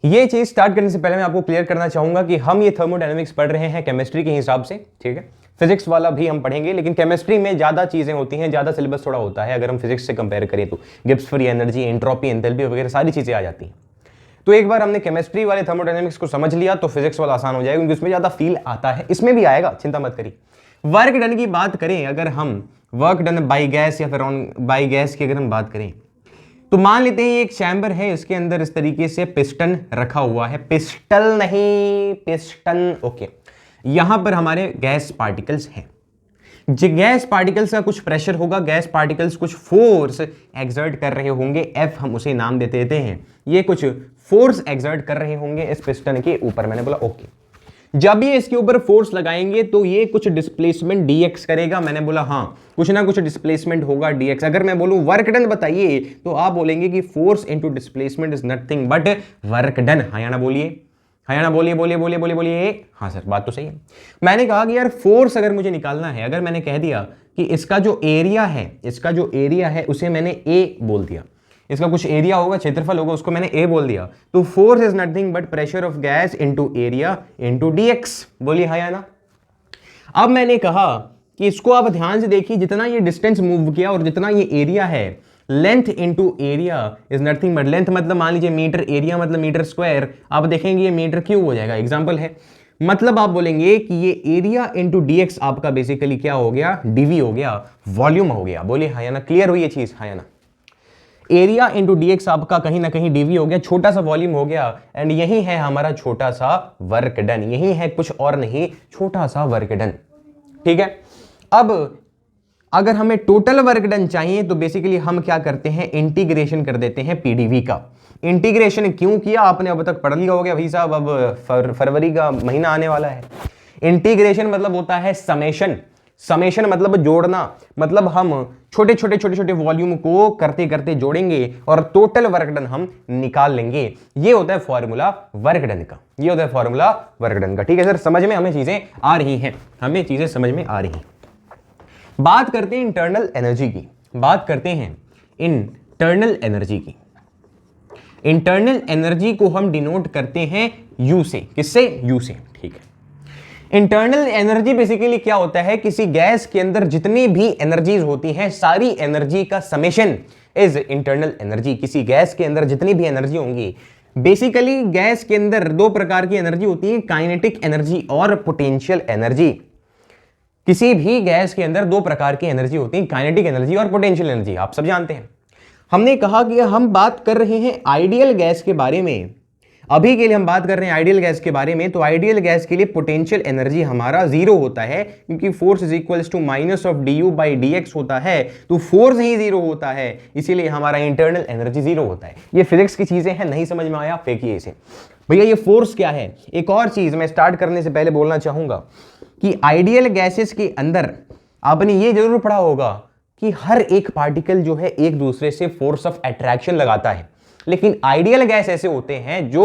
ये चीज स्टार्ट करने से पहले मैं आपको क्लियर करना चाहूंगा कि हम ये थर्मोडायनेमिक्स पढ़ रहे हैं केमिस्ट्री के हिसाब से, ठीक है। फिजिक्स वाला भी हम पढ़ेंगे, लेकिन केमिस्ट्री में ज्यादा चीजें होती हैं, ज्यादा सिलेबस थोड़ा होता है। अगर हम फिजिक्स से कंपेयर करें तो Gibbs free energy, entropy, enthalpy वगैरह सारी चीजें आ जाती हैं। तो एक बार हमने केमिस्ट्री वाले थर्मोडायनेमिक्स को समझ लिया तो फिजिक्स वाला आसान हो जाएगा, क्योंकि उसमें ज्यादा फील आता है। इसमें भी आएगा, चिंता मत करिए। वर्क डन की बात करें, अगर हम वर्क डन बाई गैस या फिर ऑन बाई गैस की अगर हम बात करें, तो मान लेते हैं एक चैम्बर है, इसके अंदर इस तरीके से पिस्टन रखा हुआ है। पिस्टल नहीं, पिस्टन, ओके। यहां पर हमारे गैस पार्टिकल्स हैं। गैस पार्टिकल्स का कुछ प्रेशर होगा, गैस पार्टिकल्स कुछ फोर्स एक्सर्ट कर रहे होंगे, एफ हम उसे नाम दे देते हैं। ये कुछ फोर्स एक्सर्ट कर रहे होंगे इस पिस्टन के ऊपर। मैंने बोला ओके। जब ये इसके ऊपर फोर्स लगाएंगे तो ये कुछ डिस्प्लेसमेंट dx करेगा। मैंने बोला हाँ, कुछ ना कुछ डिस्प्लेसमेंट होगा dx। अगर मैं बोलूं वर्क डन बताइए तो आप बोलेंगे कि force into displacement is nothing but work done. हाँ या ना बोलिए, हाँ या ना बोलिए, बोलिए बोलिए बोलिए बोलिए। हाँ सर, बात तो सही है। मैंने कहा कि यार फोर्स अगर मुझे निकालना है, अगर मैंने कह दिया कि इसका जो एरिया है, इसका जो एरिया है उसे मैंने ए बोल दिया, इसका कुछ एरिया होगा, क्षेत्रफल होगा, उसको मैंने ए बोल दिया, तो force is nothing but pressure of gas into area into dx। बोलिए हाँ या ना। अब मैंने कहा कि इसको आप ध्यान से देखिए, जितना ये डिस्टेंस मूव किया और जितना ये एरिया है, length into area is nothing but, length मतलब मान लीजिए मीटर, एरिया मतलब मीटर स्क्वायर, आप देखेंगे ये मीटर क्यूब हो जाएगा। एग्जांपल है, मतलब आप बोलेंगे कि ये एरिया इनटू dx आपका बेसिकली क्या हो गया, dv हो गया, वॉल्यूम हो गया। बोलिए हाँ या ना। क्लियर हुई ये चीज, हाँ या ना। एरिया इंटू dx आपका कहीं ना कहीं dv हो गया, छोटा सा वॉल्यूम हो गया, एंड यही है हमारा छोटा सा वर्क डन। यही है, कुछ और नहीं, छोटा सा वर्क डन, ठीक है। अब अगर हमें टोटल वर्क डन चाहिए तो बेसिकली हम क्या करते हैं, इंटीग्रेशन कर देते हैं pdv का। इंटीग्रेशन क्यों किया आपने अब तक पढ़ लिया हो गया भाई साहब, अब फरवरी का महीना आने वाला है। इंटीग्रेशन मतलब होता है समेशन। समेशन मतलब जोड़ना, मतलब हम छोटे छोटे छोटे छोटे वॉल्यूम को करते करते जोड़ेंगे और टोटल वर्क डन हम निकाल लेंगे। ये होता है फॉर्मूला वर्क डन का, ये होता है फॉर्मूला वर्क डन का, ठीक है सर। समझ में हमें चीजें आ रही हैं, हमें चीजें समझ में आ रही हैं। बात करते हैं इंटरनल एनर्जी की, बात करते हैं इंटरनल एनर्जी की। इंटरनल एनर्जी को हम डिनोट करते हैं यू से। किससे? यू से, ठीक है। इंटरनल एनर्जी बेसिकली क्या होता है, किसी गैस के अंदर जितनी भी एनर्जीज होती हैं, सारी एनर्जी का समेशन इज इंटरनल एनर्जी। किसी गैस के अंदर जितनी भी एनर्जी होंगी, बेसिकली गैस के अंदर दो प्रकार की एनर्जी होती है, काइनेटिक एनर्जी और पोटेंशियल एनर्जी। किसी भी गैस के अंदर दो प्रकार की एनर्जी होती है, काइनेटिक एनर्जी और पोटेंशियल एनर्जी, आप सब जानते हैं। हमने कहा कि हम बात कर रहे हैं आइडियल गैस के बारे में, अभी के लिए हम बात कर रहे हैं आइडियल गैस के बारे में। तो आइडियल गैस के लिए पोटेंशियल एनर्जी हमारा जीरो होता है, क्योंकि force is equals to minus of D U by D X होता है, तो फोर्स ही जीरो होता है, इसीलिए हमारा इंटरनल एनर्जी जीरो होता है। ये फिजिक्स की चीजें हैं, नहीं समझ में आया फेंकिए इसे। भैया ये फोर्स क्या है? एक और चीज मैं स्टार्ट करने से पहले बोलना चाहूंगा कि आइडियल गैसेस के अंदर आपने ये जरूर पढ़ा होगा कि हर एक पार्टिकल जो है एक दूसरे से फोर्स ऑफ अट्रैक्शन लगाता है, लेकिन आइडियल गैस ऐसे होते हैं जो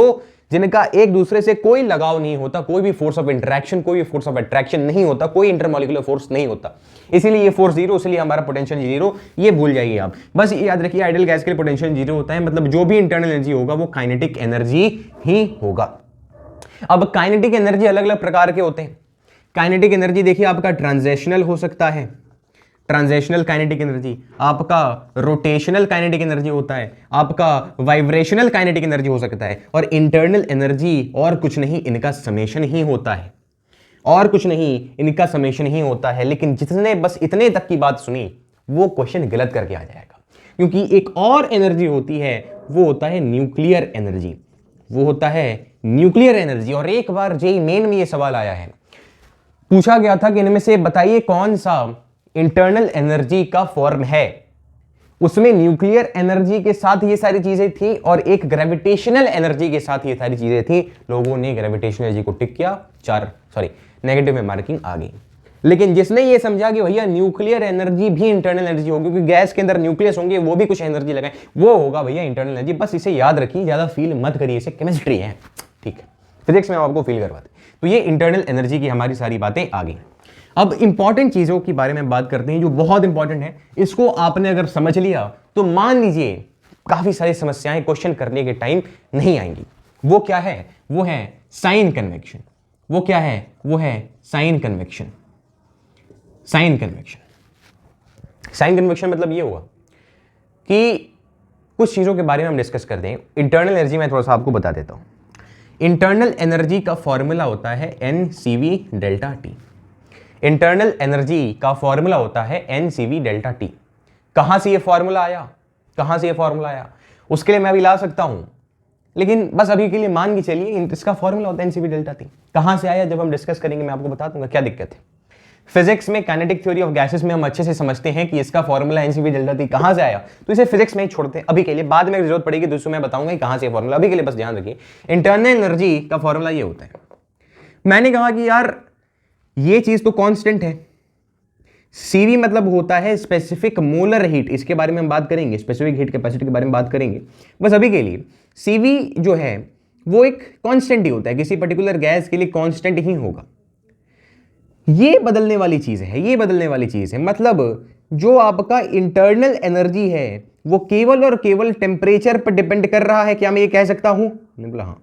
जिनका एक दूसरे से कोई लगाव नहीं होता, कोई भी फोर्स ऑफ इंटरैक्शन, कोई भी फोर्स ऑफ अट्रैक्शन नहीं होता, कोई इंटरमॉलिक्यूलर फोर्स नहीं होता, इसीलिए ये फोर्स जीरो, इसलिए हमारा पोटेंशियल जीरो। ये भूल जाइए आप, बस ये याद रखिए आइडियल गैस के लिए पोटेंशियल जीरो होता है, मतलब जो भी इंटरनल एनर्जी होगा वो काइनेटिक एनर्जी ही होगा। अब काइनेटिक एनर्जी अलग अलग प्रकार के होते हैं। काइनेटिक एनर्जी देखिए, आपका ट्रांजिशनल हो सकता है, ट्रांजिशनल काइनेटिक एनर्जी, आपका रोटेशनल काइनेटिक एनर्जी होता है, आपका वाइब्रेशनल काइनेटिक एनर्जी हो सकता है, और इंटरनल एनर्जी और कुछ नहीं, इनका समेशन ही होता है, और कुछ नहीं, इनका समेशन ही होता है। लेकिन जिसने बस इतने तक की बात सुनी वो क्वेश्चन गलत करके आ जाएगा, क्योंकि एक और एनर्जी होती है, वो होता है न्यूक्लियर एनर्जी, वो होता है न्यूक्लियर एनर्जी। और एक बार जेईई मेन में ये सवाल आया है, पूछा गया था कि इनमें से बताइए कौन सा इंटरनल एनर्जी का फॉर्म है। उसमें न्यूक्लियर एनर्जी के साथ ये सारी चीजें थी और एक ग्रेविटेशनल एनर्जी के साथ ये सारी चीजें थी। लोगों ने ग्रेविटेशनल एनर्जी को टिक किया, नेगेटिव में मार्किंग आ गई। लेकिन जिसने ये समझा कि भैया न्यूक्लियर एनर्जी भी इंटरनल एनर्जी होगी, क्योंकि गैस के अंदर न्यूक्लियस होंगे, वो भी कुछ एनर्जी लगाए, वो होगा भैया इंटरनल एनर्जी। बस इसे याद रखिए, ज्यादा फील मत करिए, इसे केमिस्ट्री है, ठीक है। फिजिक्स में हम आपको फील करवाते। तो ये इंटरनल एनर्जी की हमारी सारी बातें आ गई। अब इंपॉर्टेंट चीजों के बारे में बात करते हैं जो बहुत इंपॉर्टेंट है। इसको आपने अगर समझ लिया तो मान लीजिए काफी सारी समस्याएं क्वेश्चन करने के टाइम नहीं आएंगी। वो क्या है? वो है साइन कन्वेक्शन। वो क्या है? वो है sign convention. Sign convention, sign convention मतलब ये होगा कि कुछ चीज़ों के बारे में हम डिस्कस कर दें। इंटरनल एनर्जी मैं थोड़ा सा आपको बता देता हूँ। इंटरनल एनर्जी का फॉर्मूला होता है NCV delta T. Internal energy का फॉर्मूला होता है NCV डेल्टा टी। कहाँ से ये फॉर्मूला आया? कहाँ से ये फॉर्मूला आया? उसके लिए मैं अभी ला सकता हूँ, लेकिन बस अभी के लिए मान के चलिए इसका फॉर्मूला होता है NCV डेल्टा टी। कहाँ से आया जब हम डिस्कस करेंगे मैं आपको बता दूंगा, क्या दिक्कत है। फिजिक्स में काइनेटिक थ्योरी ऑफ गैसेस में हम अच्छे से समझते हैं कि इसका फॉर्मूला NCV डेल्टा टी कहां से आया, तो इसे फिजिक्स में ही छोड़ते हैं अभी के लिए। बाद में जरूरत पड़ेगी दोस्तों मैं बताऊंगा कहां से फॉर्मूला, अभी के लिए बस ध्यान रखिए इंटरनल एनर्जी का फॉर्मूला ये होता है। मैंने कहा कि यार ये चीज तो कांस्टेंट है, CV मतलब होता है स्पेसिफिक मोलर हीट, इसके बारे में हम बात करेंगे, स्पेसिफिक हीट कैपेसिटी के बारे में बात करेंगे। बस अभी के लिए CV जो है वो एक कांस्टेंट ही होता है, किसी पर्टिकुलर गैस के लिए कांस्टेंट ही होगा। ये बदलने वाली चीज है, ये बदलने वाली चीज है। मतलब जो आपका इंटरनल एनर्जी है वो केवल और केवल टेम्परेचर पर डिपेंड कर रहा है। क्या मैं ये कह सकता हूं? नहीं बोला हाँ।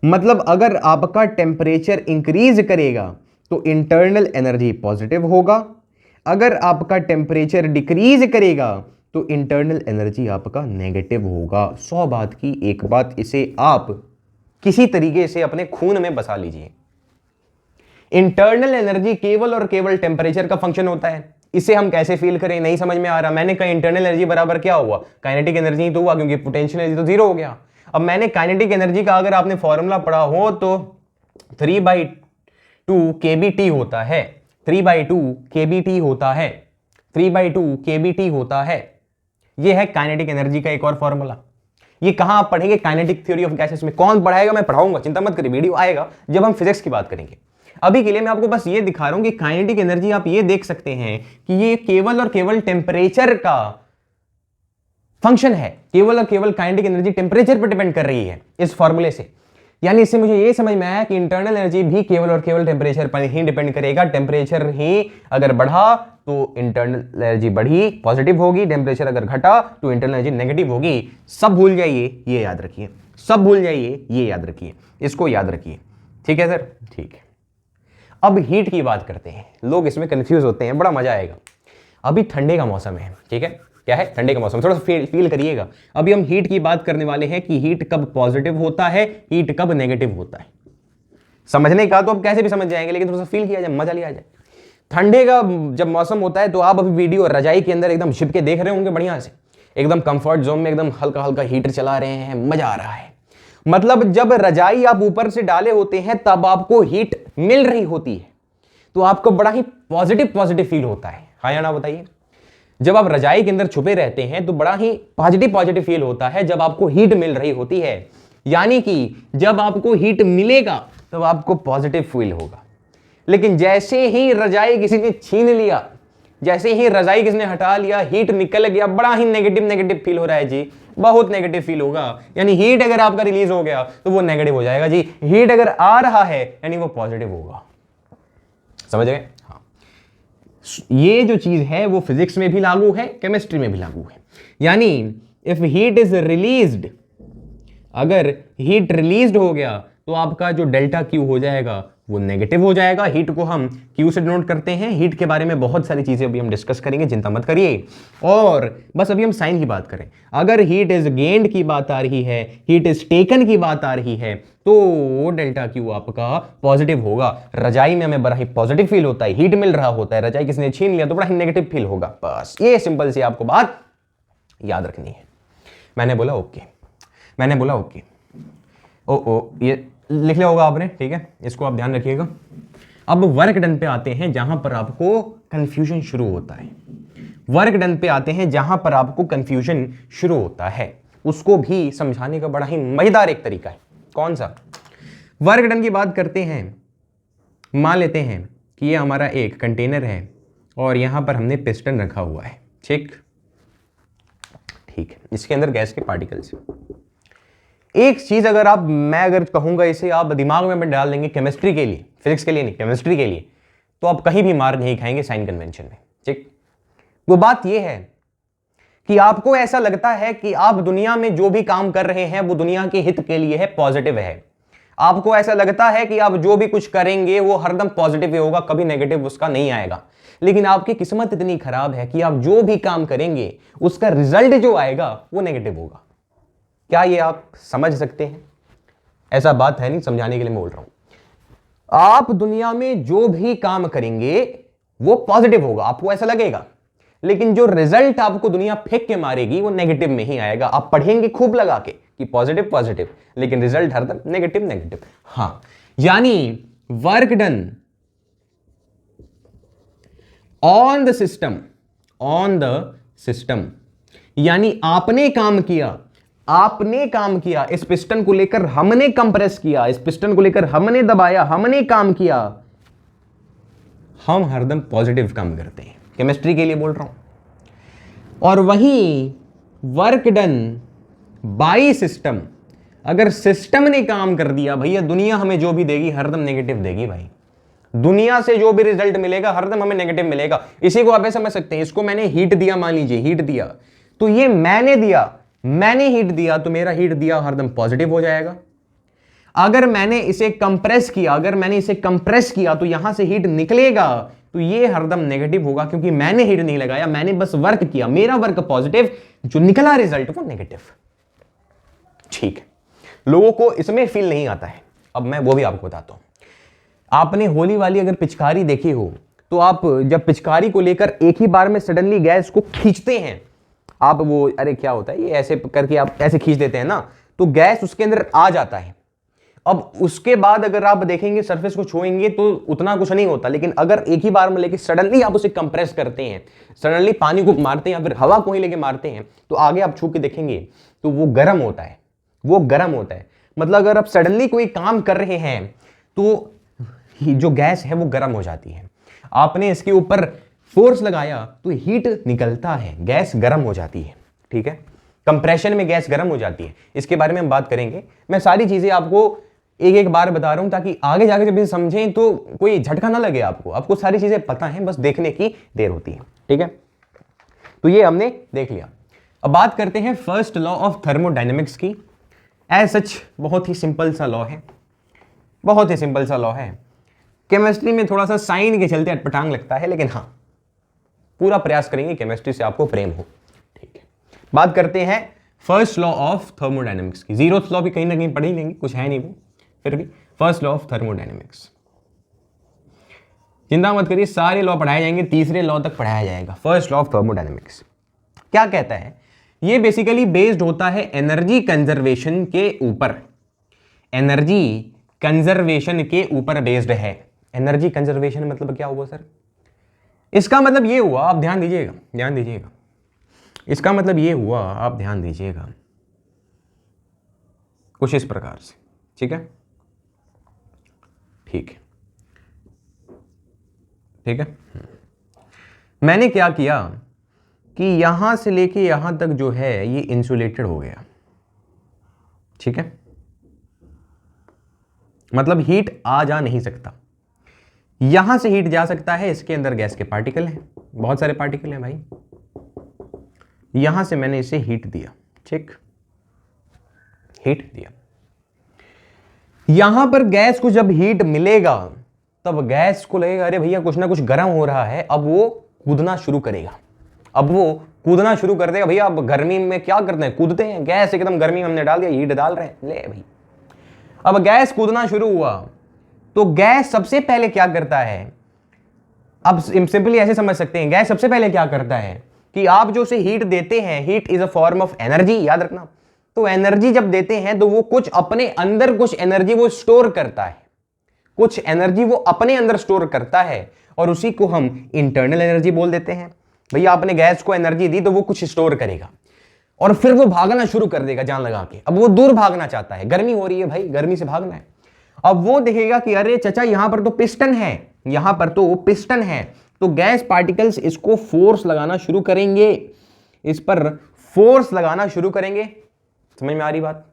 मतलब अगर आपका टेम्परेचर इंक्रीज करेगा तो इंटरनल एनर्जी पॉजिटिव होगा, अगर आपका टेम्परेचर डिक्रीज करेगा तो इंटरनल एनर्जी आपका नेगेटिव होगा। 100 बात की एक बात, इसे आप किसी तरीके से अपने खून में बसा लीजिए। इंटरनल एनर्जी केवल और केवल टेम्परेचर का फंक्शन होता है। इसे हम कैसे फील करें नहीं समझ में आ रहा। मैंने कहा इंटरनल एनर्जी बराबर क्या हुआ? काइनेटिक एनर्जी ही तो हुआ, क्योंकि पोटेंशियल एनर्जी तो जीरो हो गया। अब मैंने काइनेटिक एनर्जी का अगर आपने फॉर्मूला पढ़ा हो तो 3/2 kBT होता है। 3/2 kBT होता है। 3/2 kBT होता है। यह है काइनेटिक एनर्जी का एक और फॉर्मूला। ये कहां आप पढ़ेंगे? काइनेटिक थ्योरी ऑफ गैसेस में। कौन पढ़ाएगा? मैं पढ़ाऊंगा, चिंता मत करिए, वीडियो आएगा जब हम फिजिक्स की बात करेंगे। अभी के लिए मैं आपको बस ये दिखा रहा हूं कि काइनेटिक एनर्जी आप ये देख सकते हैं कि ये केवल और केवल टेम्परेचर का फंक्शन है। केवल और केवल काइनेटिक एनर्जी टेम्परेचर पर डिपेंड कर रही है इस फॉर्मूले से। यानी इससे मुझे ये समझ में आया कि इंटरनल एनर्जी भी केवल और केवल टेम्परेचर पर ही डिपेंड करेगा। टेम्परेचर ही अगर बढ़ा तो इंटरनल एनर्जी बढ़ी, पॉजिटिव होगी। टेम्परेचर अगर घटा तो इंटरनल एनर्जी नेगेटिव होगी। सब भूल जाइए, ये याद रखिए। सब भूल जाइए, ये याद रखिए, इसको याद रखिए। ठीक है सर? ठीक है। अब हीट की बात करते हैं। लोग इसमें कंफ्यूज होते हैं, बड़ा मजा आएगा। अभी ठंडे का मौसम है, ठीक है? क्या है? ठंडे का मौसम। थोड़ा सा फील करिएगा। अभी हम हीट की बात करने वाले हैं कि हीट कब पॉजिटिव होता है, हीट कब नेगेटिव होता है। समझने का तो आप कैसे भी समझ जाएंगे, लेकिन थोड़ा सा फील किया जाए, मजा लिया जाए। ठंडे का जब मौसम होता है तो आप अभी वीडियो रजाई के अंदर एकदम छिप के देख रहे होंगे, बढ़िया से एकदम कंफर्ट जोन में, एकदम हल्का हल्का हीटर चला रहे हैं, मजा आ रहा है। मतलब जब रजाई आप ऊपर से डाले होते हैं तब आपको हीट मिल रही होती है, तो आपको बड़ा ही पॉजिटिव फील होता है। हाँ या ना बताइए? जब आप रजाई के अंदर छुपे रहते हैं तो बड़ा ही पॉजिटिव फील होता है जब आपको हीट मिल रही होती है। यानी कि जब आपको हीट मिलेगा तब आपको पॉजिटिव फील होगा। लेकिन जैसे ही रजाई किसी ने छीन लिया, जैसे ही रजाई किसी ने हटा लिया, हीट निकल गया, बड़ा ही नेगेटिव फील हो रहा है जी, बहुत नेगेटिव फील होगा। यानी हीट अगर आपका रिलीज हो गया तो वो नेगेटिव हो जाएगा जी। हीट अगर आ रहा है यानी वो पॉजिटिव होगा। समझ गए? हाँ। ये जो चीज है वो फिजिक्स में भी लागू है, केमिस्ट्री में भी लागू है। यानी इफ हीट इज रिलीज्ड, अगर हीट रिलीज्ड हो गया तो आपका जो डेल्टा क्यू हो जाएगा वो नेगेटिव हो जाएगा। हीट को हम क्यू से डिनोट करते हैं। हीट के बारे में बहुत सारी चीजें अभी हम डिस्कस करेंगे, चिंता मत करिए। और बस अभी हम साइन की बात करें। अगर हीट इज गेन्ड की बात आ रही है, हीट इज टेकन की बात आ रही है, तो डेल्टा क्यू आपका पॉजिटिव होगा। रजाई में हमें बड़ा ही पॉजिटिव फील होता है, हीट मिल रहा होता है। रजाई किसी ने छीन लिया तो बड़ा ही नेगेटिव फील होगा। बस ये सिंपल सी आपको बात याद रखनी है। मैंने बोला ओके, मैंने बोला ओके। ओ ये लिख लिया होगा आपने, ठीक है? इसको आप ध्यान रखिएगा। अब वर्क डन पे आते हैं जहां पर आपको कंफ्यूजन शुरू होता है। वर्क डन पे आते हैं जहां पर आपको कंफ्यूजन शुरू होता है। उसको भी समझाने का बड़ा ही मजेदार एक तरीका है। कौन सा? वर्क डन की बात करते हैं। मान लेते हैं कि ये हमारा एक कंटेनर है और यहां पर हमने पिस्टन रखा हुआ है, ठीक है? इसके अंदर गैस के पार्टिकल्स हैं। एक चीज मैं अगर कहूंगा इसे आप दिमाग में डाल लेंगे केमिस्ट्री के लिए, फिजिक्स के लिए नहीं, केमिस्ट्री के लिए, तो आप कहीं भी मार नहीं खाएंगे साइन कन्वेंशन में, ठीक? वो बात ये है कि आपको ऐसा लगता है कि आप दुनिया में जो भी काम कर रहे हैं वो दुनिया के हित के लिए है, पॉजिटिव है। आपको ऐसा लगता है कि आप जो भी कुछ करेंगे वो हरदम पॉजिटिव ही होगा, कभी नेगेटिव उसका नहीं आएगा। लेकिन आपकी किस्मत इतनी खराब है कि आप जो भी काम करेंगे उसका रिजल्ट जो आएगा वो नेगेटिव होगा। क्या ये आप समझ सकते हैं? ऐसा बात है नहीं, समझाने के लिए मैं बोल रहा हूं। आप दुनिया में जो भी काम करेंगे वो पॉजिटिव होगा, आपको ऐसा लगेगा, लेकिन जो रिजल्ट आपको दुनिया फेंक के मारेगी वो नेगेटिव में ही आएगा। आप पढ़ेंगे खूब लगा के कि पॉजिटिव पॉजिटिव, लेकिन रिजल्ट हरदम नेगेटिव नेगेटिव। हां, यानी work done on the system, यानी आपने काम किया, इस पिस्टन को लेकर हमने कंप्रेस किया, इस पिस्टन को लेकर हमने दबाया, हमने काम किया। हम हरदम पॉजिटिव काम करते हैं, केमिस्ट्री के लिए बोल रहा हूं। और वहीं वर्क डन बाय सिस्टम, अगर सिस्टम ने काम कर दिया, भैया दुनिया हमें जो भी देगी हरदम नेगेटिव देगी भाई। दुनिया से जो भी रिजल्ट मिलेगा हरदम हमें नेगेटिव मिलेगा। इसी को आप ऐसे समझ सकते हैं, इसको मैंने हीट दिया, मान लीजिए हीट दिया, तो ये मैंने हीट दिया तो मेरा हीट दिया हरदम पॉजिटिव हो जाएगा। अगर मैंने इसे कंप्रेस किया तो यहां से हीट निकलेगा तो ये हरदम नेगेटिव होगा, क्योंकि मैंने हीट नहीं लगाया, मैंने बस वर्क किया, मेरा वर्क पॉजिटिव, जो निकला रिजल्ट वो नेगेटिव। ठीक है, लोगों को इसमें फील नहीं आता है। अब मैं वो भी आपको बताता हूं। आपने होली वाली अगर पिचकारी देखी हो तो आप जब पिचकारी को लेकर एक ही बार में सडनली गैस को खींचते हैं, आप वो अरे क्या होता है ये ऐसे करके आप ऐसे खींच देते हैं ना, तो गैस उसके अंदर आ जाता है। अब उसके बाद अगर आप देखेंगे सरफेस को छुएंगे तो उतना कुछ नहीं होता, लेकिन अगर एक ही बार में लेके सडनली आप उसे कंप्रेस करते हैं, सडनली पानी को मारते हैं या फिर हवा को ही लेके मारते हैं, तो आगे आप छू के देखेंगे तो वो गर्म होता है, मतलब अगर आप सडनली कोई काम कर रहे हैं तो जो गैस है वो गर्म हो जाती है। आपने इसके ऊपर फोर्स लगाया तो हीट निकलता है, गैस गर्म हो जाती है। ठीक है, कंप्रेशन में गैस गर्म हो जाती है, इसके बारे में हम बात करेंगे। मैं सारी चीजें आपको एक एक बार बता रहा हूं ताकि आगे जाके जब इसे समझें तो कोई झटका ना लगे आपको सारी चीजें पता है, बस देखने की देर होती है। ठीक है, तो ये हमने देख लिया। अब बात करते हैं फर्स्ट लॉ ऑफ थर्मोडायनेमिक्स की। एज सच बहुत ही सिंपल सा लॉ है, केमिस्ट्री में थोड़ा सा साइन के चलते अटपटांग लगता है, लेकिन हाँ पूरा प्रयास करेंगे केमिस्ट्री से आपको प्रेम हो। ठीक है, बात करते हैं फर्स्ट लॉ ऑफ थर्मोडायनेमिक्स की। जीरोथ लॉ भी कहीं ना कहीं पढ़ ही लेंगे, कुछ है नहीं वो, फिर भी फर्स्ट लॉ ऑफ थर्मोडायनेमिक्स, चिंता मत करिए, सारे लॉ पढ़ाए जाएंगे, तीसरे लॉ तक पढ़ाया जाएगा। फर्स्ट लॉ ऑफ थर्मोडायनेमिक्स क्या कहता है? ये बेसिकली बेस्ड होता है एनर्जी कंजर्वेशन के ऊपर, बेस्ड है। एनर्जी कंजर्वेशन मतलब क्या हुआ सर? इसका मतलब ये हुआ, आप ध्यान दीजिएगा, इसका मतलब ये हुआ, आप ध्यान दीजिएगा कुछ इस प्रकार से। ठीक है, ठीक है। मैंने क्या किया कि यहां से लेके यहां तक जो है ये इंसुलेटेड हो गया। ठीक है, मतलब हीट आ जा नहीं सकता, यहां से हीट जा सकता है, इसके अंदर गैस के पार्टिकल हैं, बहुत सारे पार्टिकल हैं भाई। यहां से मैंने इसे हीट दिया, ठीक, हीट दिया। यहां पर गैस को जब हीट मिलेगा तब गैस को लगेगा अरे भैया कुछ ना कुछ गर्म हो रहा है, अब वो कूदना शुरू करेगा, भैया अब गर्मी में क्या करते हैं, कूदते हैं, गैस एकदम गर्मी में हमने डाल दिया, हीट डाल रहे हैं, ले भाई। अब गैस कूदना शुरू हुआ तो गैस सबसे पहले क्या करता है, अब सिंपली ऐसे समझ सकते हैं, गैस सबसे पहले क्या करता है कि आप जो उसे हीट देते हैं, heat is a form of energy, याद रखना। तो एनर्जी जब देते हैं तो वो कुछ अपने अंदर कुछ एनर्जी वो स्टोर करता है, कुछ एनर्जी वो अपने अंदर स्टोर करता है, और उसी को हम इंटरनल एनर्जी बोल देते हैं। भैया आपने गैस को एनर्जी दी तो वो कुछ स्टोर करेगा और फिर वो भागना शुरू कर देगा जान लगा के। अब वो दूर भागना चाहता है, गर्मी हो रही है भाई, गर्मी से भागना है। अब वो देखेगा कि अरे चचा यहां पर तो पिस्टन है, तो गैस पार्टिकल्स इसको फोर्स लगाना शुरू करेंगे, इस पर फोर्स लगाना शुरू करेंगे। समझ में आ रही बात?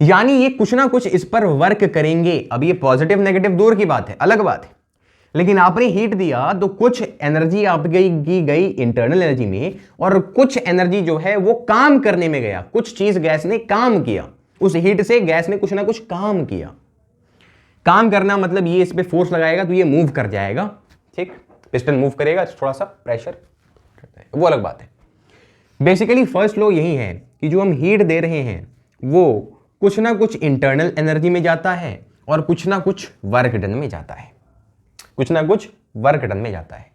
यानी ये कुछ ना कुछ इस पर वर्क करेंगे। अब ये पॉजिटिव नेगेटिव दूर की बात है, अलग बात है, लेकिन आपने हीट दिया तो कुछ एनर्जी आपकी गई इंटरनल एनर्जी में, और कुछ एनर्जी जो है वो काम करने में गया, कुछ चीज गैस ने काम किया, उस हीट से गैस ने कुछ ना कुछ काम किया। काम करना मतलब ये इस पे फोर्स लगाएगा तो ये मूव कर जाएगा, ठीक, पिस्टन मूव करेगा, थोड़ा सा प्रेशर, वो अलग बात है। बेसिकली फर्स्ट लॉ यही है कि जो हम हीट दे रहे हैं वो कुछ ना कुछ इंटरनल एनर्जी में जाता है और कुछ ना कुछ वर्क डन में जाता है, कुछ ना कुछ वर्क डन में जाता है।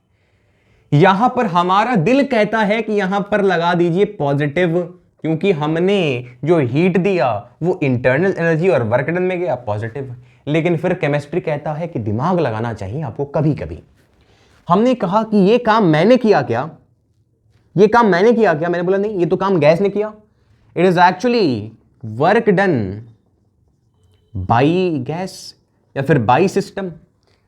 यहां पर हमारा दिल कहता है कि यहां पर लगा दीजिए पॉजिटिव, क्योंकि हमने जो हीट दिया वो इंटरनल एनर्जी और वर्क डन में गया, पॉजिटिव। लेकिन फिर केमिस्ट्री कहता है कि दिमाग लगाना चाहिए आपको कभी कभी। हमने कहा कि ये काम मैंने किया क्या, ये काम मैंने किया क्या? मैंने बोला नहीं, ये तो काम गैस ने किया। It is actually work done by gas या फिर बाई सिस्टम।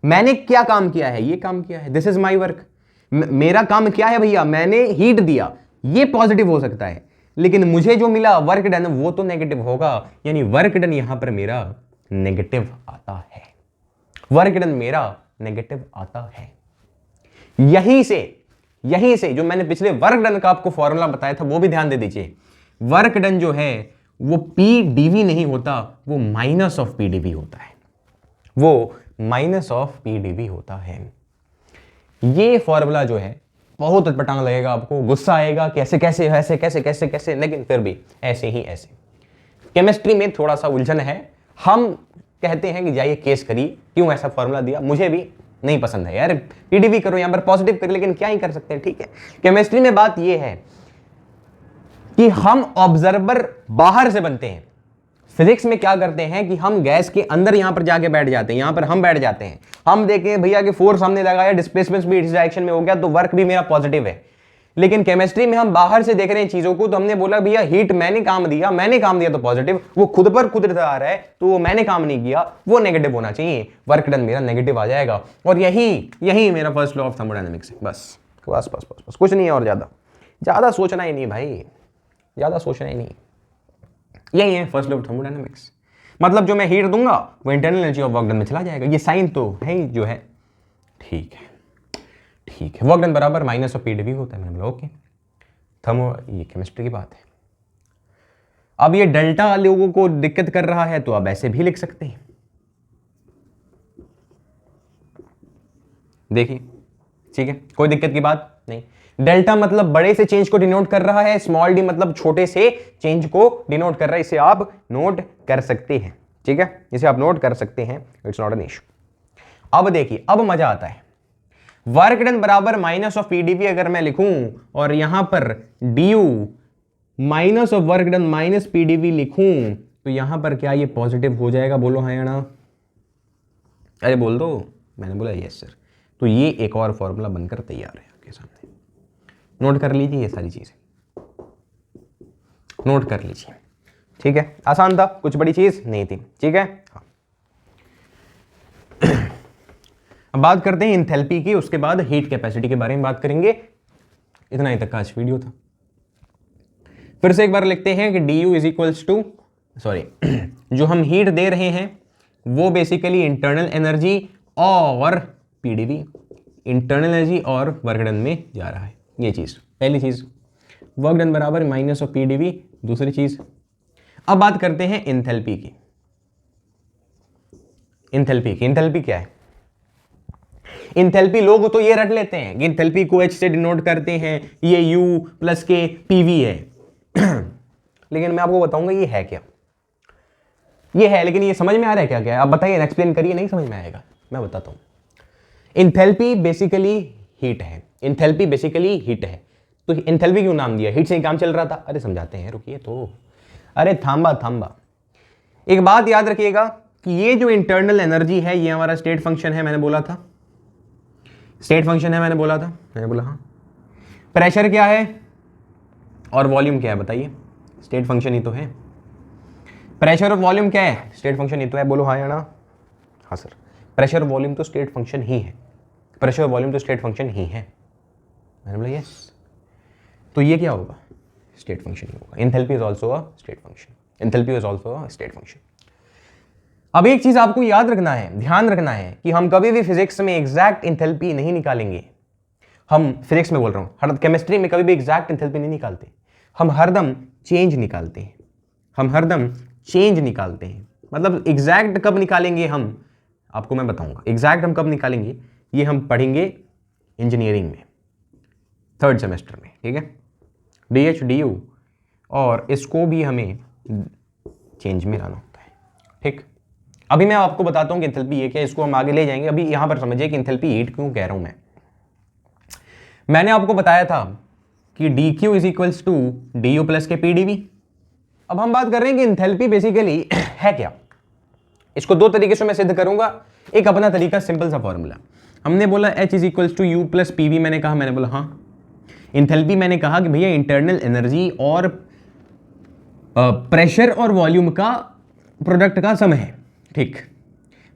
मैंने क्या काम किया है? ये काम किया है, दिस इज माई वर्क। मेरा काम क्या है भैया? मैंने हीट दिया, ये पॉजिटिव हो सकता है, लेकिन मुझे जो मिला वर्क डन वो तो नेगेटिव होगा, यानी वर्क डन यहां पर मेरा नेगेटिव आता है, वर्क डन मेरा नेगेटिव आता है। यहीं से जो मैंने पिछले वर्क डन का आपको फॉर्मूला बताया था वो भी ध्यान दे दीजिए। वर्क डन जो है वो पी डीवी नहीं होता, वो माइनस ऑफ पी डीवी होता है, वो माइनस ऑफ पी डीवी होता है। ये फॉर्मूला जो है बहुत अटपटांग लगेगा आपको, गुस्सा आएगा कैसे कैसे ऐसे कैसे कैसे कैसे, लेकिन फिर भी ऐसे ही ऐसे। केमिस्ट्री में थोड़ा सा उलझन है, हम कहते हैं कि जाइए केस करिए, क्यों ऐसा फॉर्मूला दिया, मुझे भी नहीं पसंद है यार, पीडीवी करो यहां पर पॉजिटिव करो, लेकिन क्या ही कर सकते हैं, ठीक है। केमिस्ट्री में बात यह है कि हम ऑब्जर्वर बाहर से बनते हैं। फिजिक्स में क्या करते हैं कि हम गैस के अंदर यहां पर जाके बैठ जाते हैं, यहां पर हम बैठ जाते हैं, हम देखें भैया कि फोर्स हमने लगाया, डिस्प्लेसमेंट भी इस डायरेक्शन में हो गया तो वर्क भी मेरा पॉजिटिव है। लेकिन केमिस्ट्री में हम बाहर से देख रहे हैं चीजों को, तो हमने बोला भैया हीट मैंने काम दिया तो पॉजिटिव, वो खुद पर खुद आ रहा है तो वो मैंने काम नहीं किया, वो नेगेटिव होना चाहिए, वर्क डन मेरा नेगेटिव आ जाएगा। और यही मेरा फर्स्ट लॉ ऑफ थर्मोडायनेमिक्स है। बस बस बस बस बस कुछ नहीं है, और ज्यादा सोचना ही नहीं भाई, ज्यादा सोचना ही नहीं, यही है फर्स्ट लॉ ऑफ थर्मोडायनेमिक्स। मतलब जो मैं हीट दूंगा वो internal energy of work done में चला जाएगा, ये साइन तो है ही जो है, ठीक है ठीक है। वर्क डन बराबर माइनस ऑफ पीडीवी होता है, मैंने बोला ओके। थर्मो, ये केमिस्ट्री की बात है। अब ये डेल्टा लोगों को दिक्कत कर रहा है तो आप ऐसे भी लिख सकते हैं, देखिए, ठीक है, कोई दिक्कत की बात नहीं। डेल्टा मतलब बड़े से चेंज को डिनोट कर रहा है, स्मॉल डी मतलब छोटे से चेंज को डिनोट कर रहा है, इसे आप नोट कर सकते हैं, ठीक है, इसे आप नोट कर सकते हैं, इट्स नॉट एन इशू। अब देखिए, अब मजा आता है। वर्क डन बराबर माइनस ऑफ पीडीवी अगर मैं लिखूं और यहां पर D minus of work done minus PDV लिखूं तो यहां पर क्या ये पॉजिटिव हो जाएगा? बोलो हाँ या ना? अरे बोल दो। मैंने बोला यस सर। तो ये एक और फॉर्मूला बनकर तैयार है आपके सामने, नोट कर लीजिए, ये सारी चीजें नोट कर लीजिए, ठीक है। आसान था, कुछ बड़ी चीज नहीं थी, ठीक है। हाँ। अब बात करते हैं इंथैल्पी की, उसके बाद हीट कैपेसिटी के बारे में बात करेंगे। इतना ही तक का आज वीडियो था। फिर से एक बार लिखते हैं कि du is equals to, sorry, जो हम हीट दे रहे हैं वो बेसिकली इंटरनल एनर्जी और पीडीवी, इंटरनल एनर्जी और वर्क डन में जा रहा है। ये चीज पहली चीज, वर्क डन बराबर माइनस ऑफ पीडीवी, दूसरी चीज। अब बात करते हैं इंथैल्पी की। इंथैल्पी क्या है? इंथैल्पी लोग तो ये रट लेते हैं कि इंथैल्पी को H से डिनोट करते हैं, ये U प्लस के PV है। लेकिन मैं आपको बताऊंगा ये है क्या, ये है, लेकिन ये समझ में आ रहा है क्या क्या है? आप बताइए, एक्सप्लेन करिए, नहीं समझ में आएगा, मैं बताता हूं। इंथैल्पी बेसिकली हीट है, इंथैल्पी बेसिकली हीट है। तो इंथैल्पी क्यों नाम दिया? हीट से ही काम चल रहा था। अरे समझाते हैं, रुकिए तो, अरे थांबा। एक बात याद रखिएगा कि ये जो इंटरनल एनर्जी है ये हमारा स्टेट फंक्शन है, मैंने बोला था, स्टेट फंक्शन है, मैंने बोला हाँ। प्रेशर क्या है और वॉल्यूम क्या है बताइए? स्टेट फंक्शन ही तो है। प्रेशर और वॉल्यूम क्या है? स्टेट फंक्शन ही तो है, बोलो हाँ या ना? हाँ सर, प्रेशर वॉल्यूम तो स्टेट फंक्शन ही है, प्रेशर वॉल्यूम तो स्टेट फंक्शन ही है, मैंने बोला यस। तो ये क्या होगा? स्टेट फंक्शन ही होगा। Enthalpy is also a state function, enthalpy is also a state function. अब एक चीज आपको याद रखना है, ध्यान रखना है कि हम कभी भी फिजिक्स में एग्जैक्ट इंथैल्पी नहीं निकालेंगे। हम फिजिक्स में बोल रहा हूं, हर केमिस्ट्री में कभी भी एग्जैक्ट इंथैल्पी नहीं निकालते, हम हरदम चेंज निकालते हैं। हम हरदम चेंज निकालते हैं। मतलब एग्जैक्ट कब निकालेंगे हम, आपको मैं बताऊंगा एग्जैक्ट हम कब निकालेंगे, ये हम पढ़ेंगे इंजीनियरिंग में 3rd सेमेस्टर में, ठीक है। DH DU और इसको भी हमें चेंज में लाना होता है, ठीक। अभी मैं आपको बताता हूं कि इंथैल्पी ये क्या है, इसको हम आगे ले जाएंगे। अभी यहां पर समझिए कि इंथैल्पी हीट क्यों कह रहा हूं मैंने आपको बताया था कि dq is equals to du plus के pdv। अब हम बात कर रहे हैं कि इंथैल्पी बेसिकली है क्या। इसको दो तरीके से मैं सिद्ध करूंगा। एक अपना तरीका, सिंपल सा फॉर्मूला, हमने बोला H is equals to U plus PV. मैंने बोला हाँ। इंथैल्पी मैंने कहा कि भैया इंटरनल एनर्जी और प्रेशर और वॉल्यूम का प्रोडक्ट का सम है, ठीक।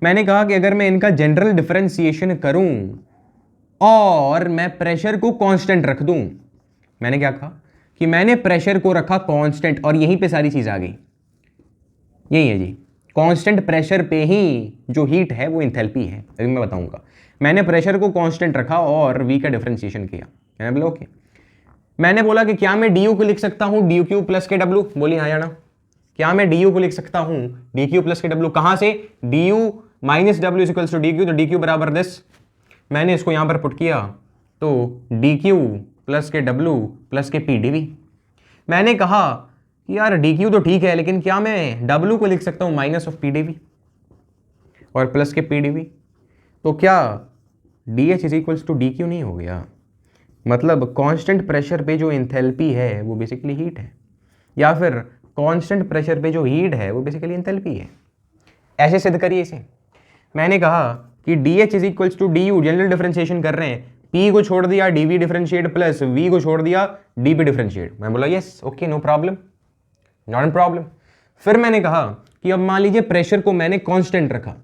मैंने कहा कि अगर मैं इनका जनरल डिफरेंशिएशन करूं और मैं प्रेशर को कांस्टेंट रख दूं, मैंने क्या कहा कि मैंने प्रेशर को रखा कांस्टेंट और यहीं पे सारी चीज आ गई, यही है जी। कांस्टेंट प्रेशर पे ही जो हीट है वो इंथैल्पी है। अभी मैं बताऊंगा। मैंने प्रेशर को कांस्टेंट रखा और v का डिफरेंशिएशन किया। मैंने बोला ओके। मैंने बोला कि क्या मैं du को लिख सकता हूं dq प्लस के w। बोली हाँ जाना। क्या मैं du को लिख सकता हूं dq प्लस के w। कहां से, du minus w is equals to dq, तो dq बराबर दिस। मैंने इसको यहां पर पुट किया तो dq प्लस के w प्लस के pdv। मैंने कहा कि यार dq तो ठीक है, लेकिन क्या मैं w को लिख सकता हूं माइनस ऑफ pdv और प्लस के pdv। तो क्या dh is equals to dq नहीं हो गया। मतलब कांस्टेंट प्रेशर पे जो इंथैल्पी है वो बेसिकली हीट है, या फिर कांस्टेंट प्रेशर पे जो हीट है वो बेसिकली इंथैल्पी है। ऐसे सिद्ध करिए इसे। मैंने कहा कि dh is equals to du, general differentiation कर रहे हैं, p को छोड़ दिया dv डिफरेंशिएट प्लस v को छोड़ दिया dp डिफरेंशिएट। मैं बोला yes okay no problem, not problem. फिर मैंने कहा कि अब मान लीजिए प्रेशर को मैंने कांस्टेंट रखा,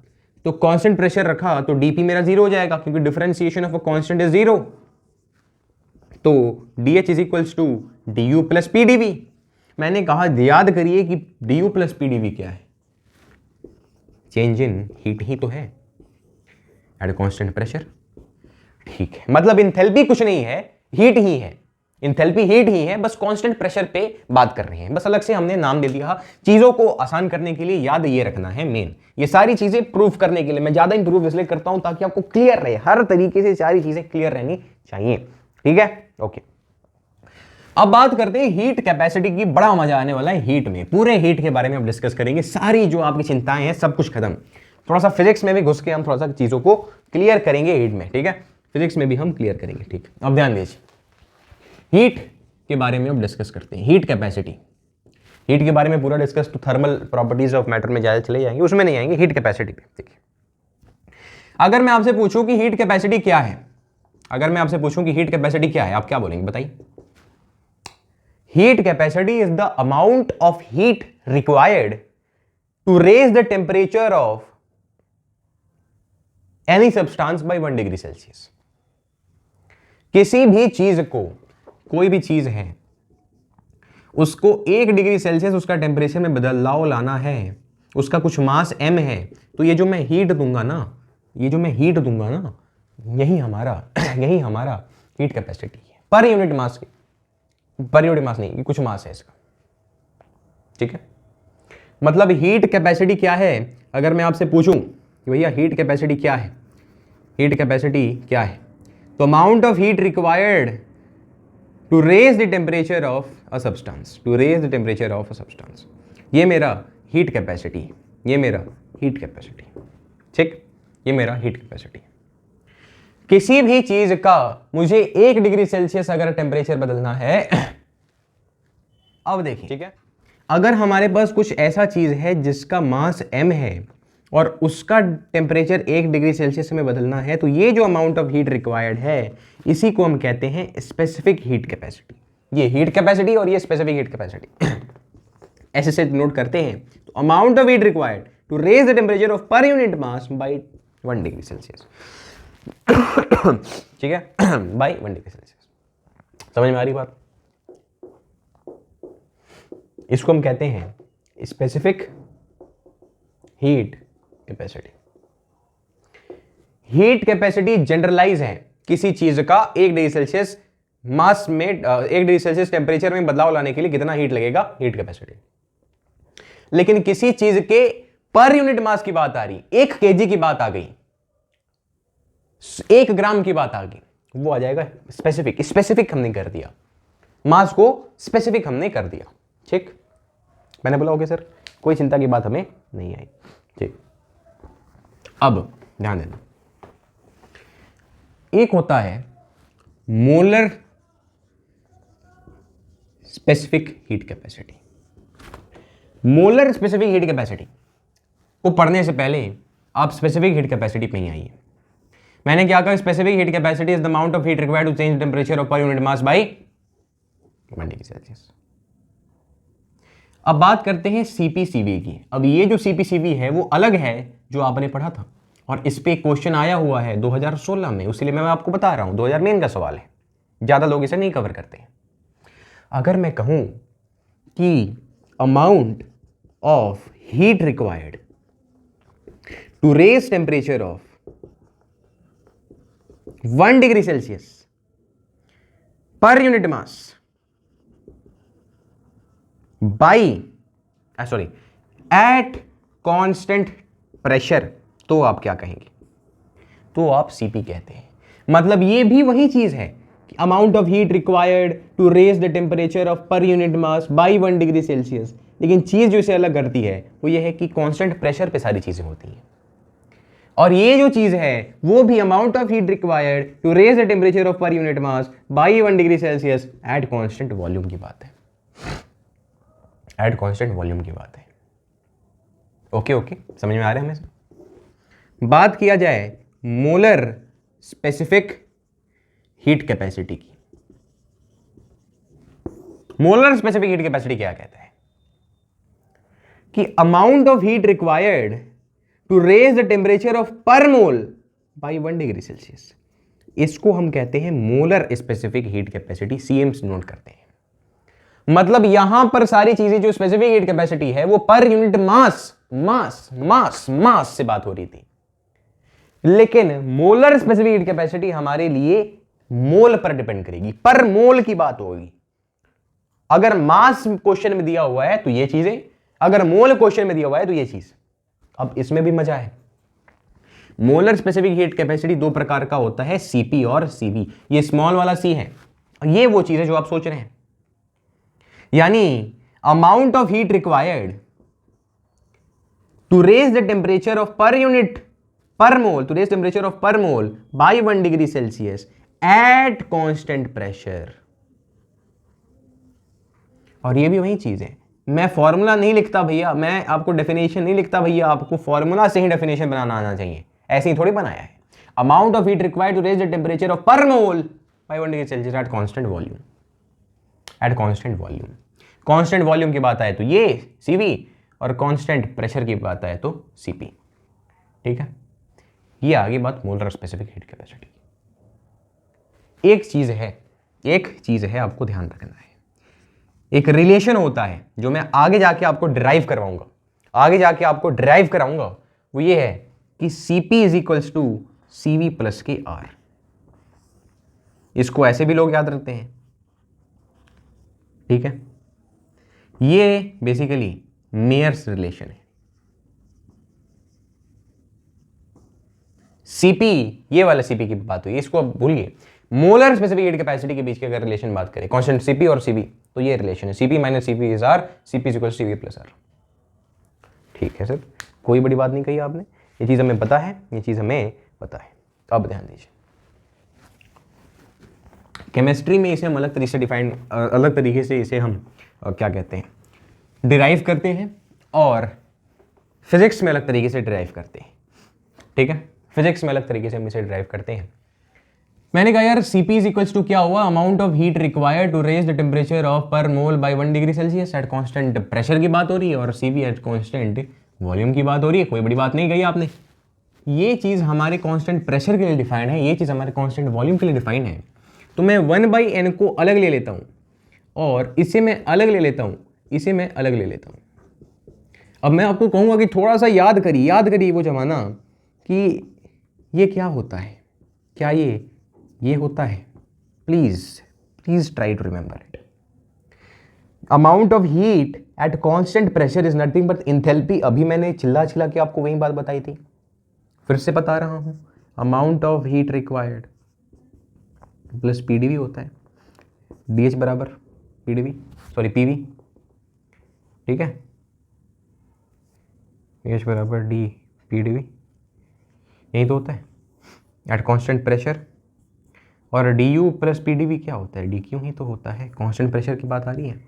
तो कांस्टेंट प्रेशर रखा तो dp मेरा जीरो हो जाएगा, क्योंकि differentiation of a constant is zero. तो dh is equals to du plus pdv। मैंने कहा याद करिए कि du प्लस pdv क्या है, चेंज इन हीट ही तो है एट कांस्टेंट प्रेशर, ठीक है। मतलब इंथैल्पी कुछ नहीं है, हीट ही है। इंथैल्पी हीट ही है, बस कांस्टेंट प्रेशर पे बात कर रहे हैं, बस अलग से हमने नाम दे दिया। चीजों को आसान करने के लिए याद ये रखना है मेन। ये सारी चीजें प्रूफ करने के लिए मैं ज्यादा इंप्रूव इसलिए करता हूं ताकि आपको क्लियर रहे, हर तरीके से सारी चीजें क्लियर रहनी चाहिए, ठीक है ओके। अब बात करते हैं हीट कैपेसिटी की। बड़ा मजा आने वाला है हीट में, पूरे हीट के बारे में हम डिस्कस करेंगे। सारी जो आपकी चिंताएं हैं सब कुछ खत्म। थोड़ा सा फिजिक्स में भी घुस के हम थोड़ा सा चीजों को क्लियर करेंगे हीट में, ठीक है। फिजिक्स में भी हम क्लियर करेंगे, ठीक। अब ध्यान दीजिए, हीट के बारे में अब डिस्कस करते हैं। हीट कैपेसिटी, हीट के बारे में पूरा डिस्कस तो थर्मल प्रॉपर्टीज ऑफ मैटर में ज्यादा चले जाएंगे, उसमें नहीं आएंगे। हीट कैपेसिटी पे देखिए, अगर मैं आपसे पूछूं कि हीट कैपेसिटी क्या है, अगर मैं आपसे पूछूं कि हीट कैपेसिटी क्या है, आप क्या बोलेंगे बताइए। Heat capacity is the amount of heat required to raise the temperature of any substance by 1 degree Celsius. किसी भी चीज को, कोई भी चीज है, उसको 1 डिग्री सेल्सियस उसका टेम्परेचर में बदलाव लाना है, उसका कुछ मास m है, तो ये जो मैं हीट दूंगा ना, ये जो मैं हीट दूंगा ना, यही हमारा हीट कैपेसिटी है पर यूनिट मास की। पर यूनिट मास नहीं, ये कुछ मास है इसका, ठीक है। मतलब हीट कैपेसिटी क्या है, अगर मैं आपसे पूछूं कि भैया हीट कैपेसिटी क्या है, हीट कैपेसिटी क्या है, तो amount of heat required to raise the temperature of a substance, to raise the temperature of a substance, ये मेरा हीट कैपेसिटी, ये मेरा हीट कैपेसिटी, ठीक, ये मेरा हीट कैपेसिटी। किसी भी चीज का मुझे 1 डिग्री सेल्सियस अगर टेम्परेचर बदलना है, अब देखिए, ठीक है, अगर हमारे पास कुछ ऐसा चीज है जिसका मास m है और उसका टेम्परेचर 1 डिग्री सेल्सियस में बदलना है, तो ये जो अमाउंट ऑफ हीट रिक्वायर्ड है, इसी को हम कहते हैं स्पेसिफिक हीट कैपेसिटी। ये हीट कैपेसिटी और ये स्पेसिफिक हीट कैपेसिटी ऐसे से नोट करते हैं। तो amount of heat required to raise the temperature of per unit mass by 1 degree Celsius, ठीक है, बाय 1 डिग्री सेल्सियस। समझ में आ रही बात। इसको हम कहते हैं specific heat capacity. Heat capacity generalise है किसी चीज का 1 डिग्री सेल्सियस मास में 1 डिग्री सेल्सियस टेम्परेचर में बदलाव लाने के लिए कितना हीट लगेगा, हीट कैपेसिटी। लेकिन किसी चीज के पर यूनिट मास की बात आ रही, 1 kg की बात आ गई, 1 ग्राम की बात आ गई, वो आ जाएगा स्पेसिफिक। स्पेसिफिक हमने कर दिया, मास को स्पेसिफिक हमने कर दिया। ठीक, मैंने बोला ओके सर, कोई चिंता की बात हमें नहीं आई। ठीक, अब ध्यान देना, एक होता है molar specific heat capacity. Molar specific heat capacity को पढ़ने से पहले आप स्पेसिफिक हीट कैपेसिटी पे ही आइए। मैंने क्या कहा, specific heat capacity is the amount of heat required to change temperature of per unit mass by 1 degree Celsius. अब बात करते हैं सीपीसीवी की। अब ये जो सीपीसीवी है वो अलग है जो आपने पढ़ा था, और इस पे क्वेश्चन आया हुआ है 2016 में, इसलिए मैं आपको बता रहा हूं 2000 में इनका सवाल है, ज्यादा लोग इसे नहीं कवर करते हैं। अगर मैं कहूं कि amount of heat required to raise temperature of 1 degree Celsius per unit mass by at constant pressure, तो आप क्या कहेंगे, तो आप सीपी कहते हैं। मतलब ये भी वही चीज है कि amount of heat required to raise the temperature of per unit mass by 1 degree Celsius, लेकिन चीज जो इसे अलग करती है वो ये है कि कांस्टेंट प्रेशर पे सारी चीजें होती हैं। और ये जो चीज है वो भी amount of heat required to raise the temperature of per unit mass by 1 degree Celsius at constant volume की बात है, एट कांस्टेंट वॉल्यूम की बात है। ओके ओके, समझ में आ रहा है हमें। बात किया जाए मोलर स्पेसिफिक हीट कैपेसिटी की। मोलर स्पेसिफिक हीट कैपेसिटी क्या कहता है कि amount of heat required to raise the temperature of per mole by 1 degree Celsius, इसको हम कहते हैं molar specific heat capacity, CM note करते हैं। मतलब यहां पर सारी चीजें जो स्पेसिफिक हीट कैपेसिटी है वो पर यूनिट मास मास मास मास से बात हो रही थी, लेकिन मोलर स्पेसिफिक हीट कैपेसिटी हमारे लिए मोल पर डिपेंड करेगी, पर मोल की बात होगी। अगर मास क्वेश्चन में दिया हुआ है तो ये चीजें, अगर मोल क्वेश्चन में दिया हुआ है तो ये चीज। अब इसमें भी मजा है। मोलर स्पेसिफिक हीट कैपेसिटी 2 प्रकार का होता है, सीपी और सीवी। ये स्मॉल वाला सी है, ये वो चीज है जो आप सोच रहे हैं, यानी amount of heat required to raise the temperature of per unit per mole, to raise temperature of per mole by 1 degree Celsius at constant pressure. और ये भी वही चीज है, मैं फॉर्मूला नहीं लिखता भैया, मैं आपको डेफिनेशन नहीं लिखता भैया, आपको फॉर्मूला से ही डेफिनेशन बनाना आना चाहिए, ऐसे ही थोड़ी बनाया है। Amount of heat required to raise the temperature of per mole by 1 degree Celsius at constant volume, at constant volume. Constant volume की बात आए तो ये सीवी, और कांस्टेंट प्रेशर की बात आए तो सीपी। ठीक है, ये आगे बात मोलर स्पेसिफिक हीट कैपेसिटी। एक चीज है आपको ध्यान रखना है, एक रिलेशन होता है जो मैं आगे जाके आपको डिराइव कराऊंगा, वो ये है कि Cp is equals to CV plus के R। इसको ऐसे भी लोग याद रखते हैं। ठीक है, ये बेसिकली मेयर्स रिलेशन है। सीपी, ये वाला सीपी की बात हुई, इसको अब भूलिए। मोलर स्पेसिफिक हीट कैपेसिटी के बीच की अगर रिलेशन बात करें, कांस्टेंट सीपी और सीवी, तो ये रिलेशन है, CP minus CP is R, CP is equal to CV plus R. ठीक है सर, कोई बड़ी बात नहीं कही आपने, ये चीज हमें पता है, ये चीज हमें पता है। अब ध्यान दीजिए, केमिस्ट्री में इसे हम अलग तरीके से इसे हम क्या कहते हैं, डिराइव करते हैं, और फिजिक्स में अलग तरीके से डिराइव करते हैं। ठीक है, फिजिक्स में अलग तरीके से हम इसे डिराइव करते हैं। मैंने कहा यार Cp इज इक्वल्स टू क्या हुआ, amount of heat required to raise the temperature of per mole by 1 degree Celsius at constant pressure की बात हो रही है, और Cv एट कांस्टेंट वॉल्यूम की बात हो रही है। कोई बड़ी बात नहीं कही आपने। ये चीज़ हमारे कांस्टेंट प्रेशर के लिए डिफाइंड है, ये चीज़ हमारे कांस्टेंट वॉल्यूम के लिए डिफाइंड है। तो मैं 1/n को अलग ले लेता हूँ, और इसे मैं अलग ले लेता हूँ, इसे मैं अलग ले लेता हूँ। अब मैं आपको कहूँगा कि थोड़ा सा याद करिए वो ज़माना कि ये क्या होता है, क्या ये होता है। Please try to remember it. Amount of heat at constant pressure is nothing but enthalpy. अभी मैंने चिल्ला के आपको वही बात बताई थी, फिर से बता रहा हूँ। Amount of heat required plus PDV होता है, डीएच बराबर पीवी, ठीक है, एच बराबर डी पीडीवी, यही तो होता है एट कांस्टेंट प्रेशर। और डी यू प्लस पीडीवी क्या होता है, डी क्यू ही तो होता है, कांस्टेंट प्रेशर की बात आ रही है,